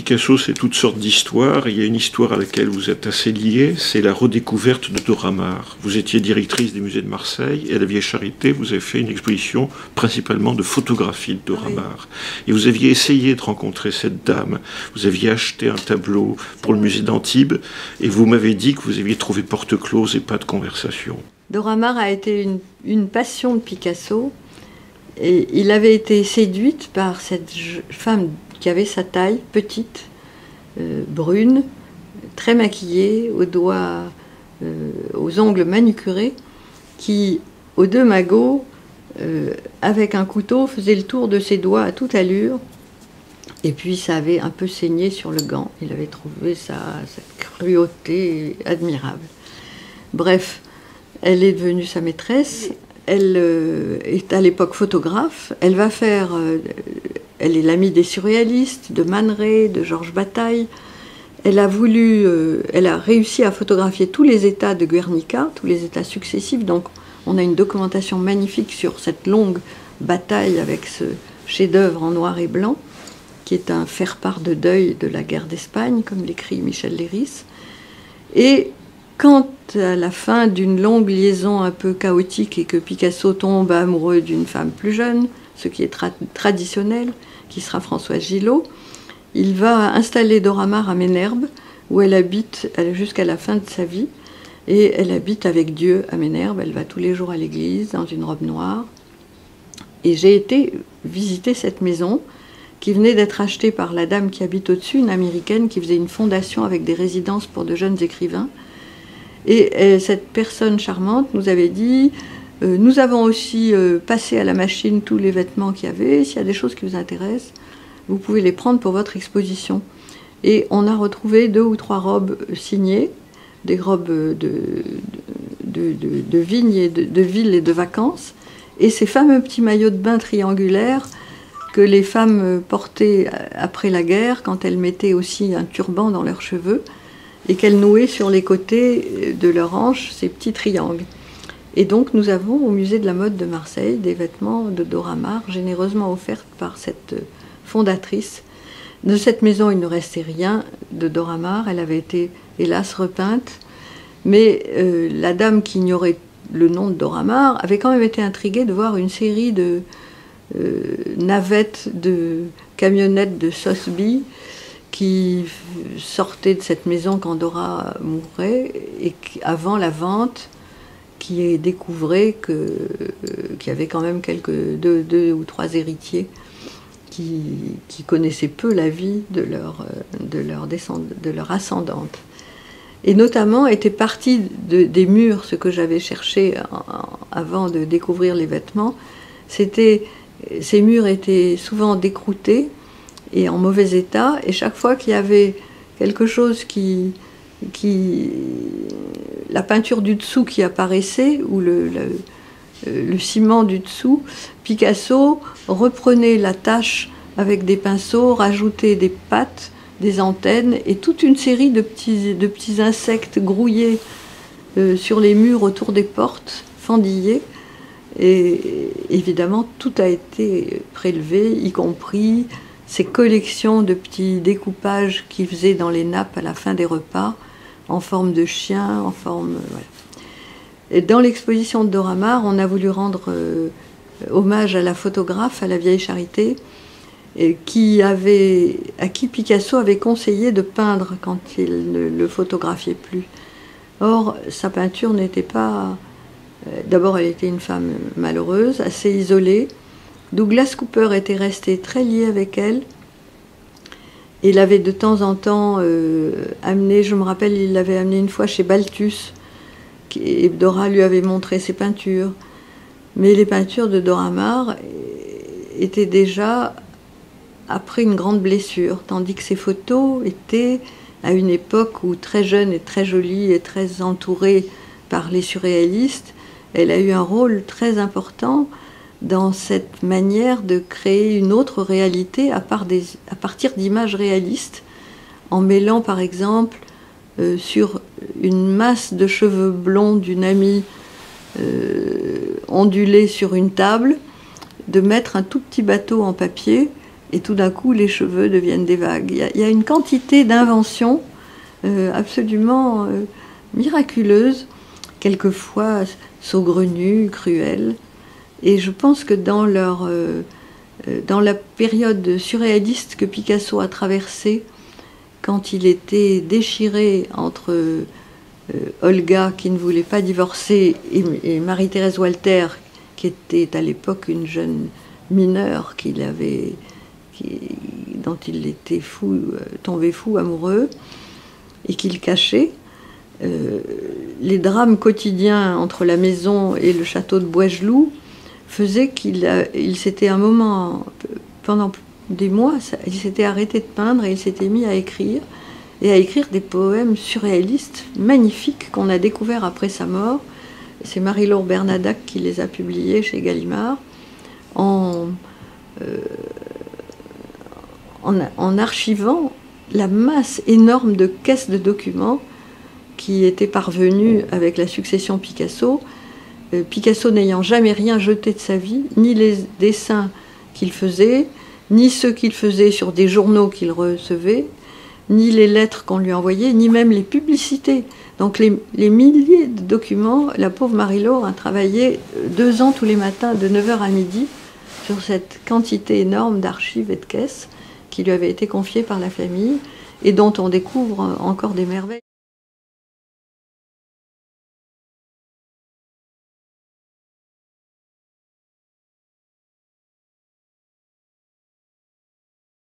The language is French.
Picasso, c'est toutes sortes d'histoires. Il y a une histoire à laquelle vous êtes assez liée, c'est la redécouverte de Dora Maar. Vous étiez directrice des musées de Marseille et à la Vieille Charité, vous avez fait une exposition principalement de photographies de Dora Maar. Et vous aviez essayé de rencontrer cette dame. Vous aviez acheté un tableau pour le musée d'Antibes et vous m'avez dit que vous aviez trouvé porte close et pas de conversation. Dora Maar a été une passion de Picasso. Et il avait été séduit par cette femme qui avait sa taille, petite, brune, très maquillée, aux doigts, aux ongles manucurés, qui, aux deux magots, avec un couteau, faisait le tour de ses doigts à toute allure. Et puis ça avait un peu saigné sur le gant. Il avait trouvé cette cruauté admirable. Bref, elle est devenue sa maîtresse. Elle est à l'époque photographe. Elle va faire... elle est l'amie des surréalistes, de Man Ray, de Georges Bataille. Elle a réussi à photographier tous les états de Guernica, tous les états successifs. Donc on a une documentation magnifique sur cette longue bataille avec ce chef-d'œuvre en noir et blanc, qui est un faire-part de deuil de la guerre d'Espagne, comme l'écrit Michel Leiris. Et quand, à la fin d'une longue liaison un peu chaotique et que Picasso tombe amoureux d'une femme plus jeune, ce qui est traditionnel, qui sera Françoise Gillot, il va installer Dora Maar à Ménherbe, où elle habite jusqu'à la fin de sa vie. Et elle habite avec Dieu à Ménherbe. Elle va tous les jours à l'église, dans une robe noire. Et j'ai été visiter cette maison, qui venait d'être achetée par la dame qui habite au-dessus, une américaine qui faisait une fondation avec des résidences pour de jeunes écrivains. Et cette personne charmante nous avait dit nous avons aussi passé à la machine tous les vêtements qu'il y avait. S'il y a des choses qui vous intéressent, vous pouvez les prendre pour votre exposition. Et on a retrouvé 2 ou 3 robes signées, des robes de vignes et de villes et de vacances. Et ces fameux petits maillots de bain triangulaires que les femmes portaient après la guerre, quand elles mettaient aussi un turban dans leurs cheveux, et qu'elles nouaient sur les côtés de leurs hanches ces petits triangles. Et donc nous avons au musée de la mode de Marseille des vêtements de Dora Maar, généreusement offerts par cette fondatrice. De cette maison, il ne restait rien de Dora Maar, elle avait été hélas repeinte, mais la dame qui ignorait le nom de Dora Maar avait quand même été intriguée de voir une série de navettes, de camionnettes de Sotheby qui sortaient de cette maison quand Dora mourait, et avant la vente, qui découvrait qu'il y avait quand même deux ou trois héritiers qui connaissaient peu la vie de leur ascendante. Et notamment était partie des murs, ce que j'avais cherché avant de découvrir les vêtements, ces murs étaient souvent décroutés et en mauvais état, et chaque fois qu'il y avait quelque chose la peinture du dessous qui apparaissait, ou le ciment du dessous, Picasso reprenait la tache avec des pinceaux, rajoutait des pattes, des antennes, et toute une série de petits insectes grouillés sur les murs autour des portes, fendillés. Et évidemment, tout a été prélevé, y compris ces collections de petits découpages qu'il faisait dans les nappes à la fin des repas, en forme de chien, en forme... Voilà. Et dans l'exposition de Dora Maar, on a voulu rendre hommage à la photographe, à la Vieille Charité, à qui Picasso avait conseillé de peindre quand il ne le photographiait plus. Or, sa peinture n'était pas... D'abord, elle était une femme malheureuse, assez isolée. Douglas Cooper était resté très lié avec elle. Il l'avait de temps en temps amené, je me rappelle, il l'avait amené une fois chez Balthus, et Dora lui avait montré ses peintures. Mais les peintures de Dora Maar étaient déjà après une grande blessure, tandis que ses photos étaient à une époque où, très jeune et très jolie et très entourée par les surréalistes, elle a eu un rôle très important dans cette manière de créer une autre réalité à partir d'images réalistes, en mêlant par exemple sur une masse de cheveux blonds d'une amie ondulée sur une table, de mettre un tout petit bateau en papier et tout d'un coup les cheveux deviennent des vagues. Il y a une quantité d'inventions absolument miraculeuses, quelquefois saugrenues, cruelles. Et je pense que dans la période surréaliste que Picasso a traversée, quand il était déchiré entre Olga, qui ne voulait pas divorcer, et Marie-Thérèse Walter, qui était à l'époque une jeune mineure dont il était tombé fou amoureux, et qu'il cachait. Les drames quotidiens entre la maison et le château de Boisgeloup faisaient qu'il s'était un moment, pendant des mois, il s'était arrêté de peindre et il s'était mis à écrire des poèmes surréalistes magnifiques qu'on a découverts après sa mort. C'est Marie-Laure Bernadac qui les a publiés chez Gallimard en archivant la masse énorme de caisses de documents qui étaient parvenus avec la succession Picasso. Picasso n'ayant jamais rien jeté de sa vie, ni les dessins qu'il faisait, ni ceux qu'il faisait sur des journaux qu'il recevait, ni les lettres qu'on lui envoyait, ni même les publicités. Donc les milliers de documents, la pauvre Marie-Laure a travaillé 2 ans tous les matins de 9h à midi sur cette quantité énorme d'archives et de caisses qui lui avaient été confiées par la famille et dont on découvre encore des merveilles.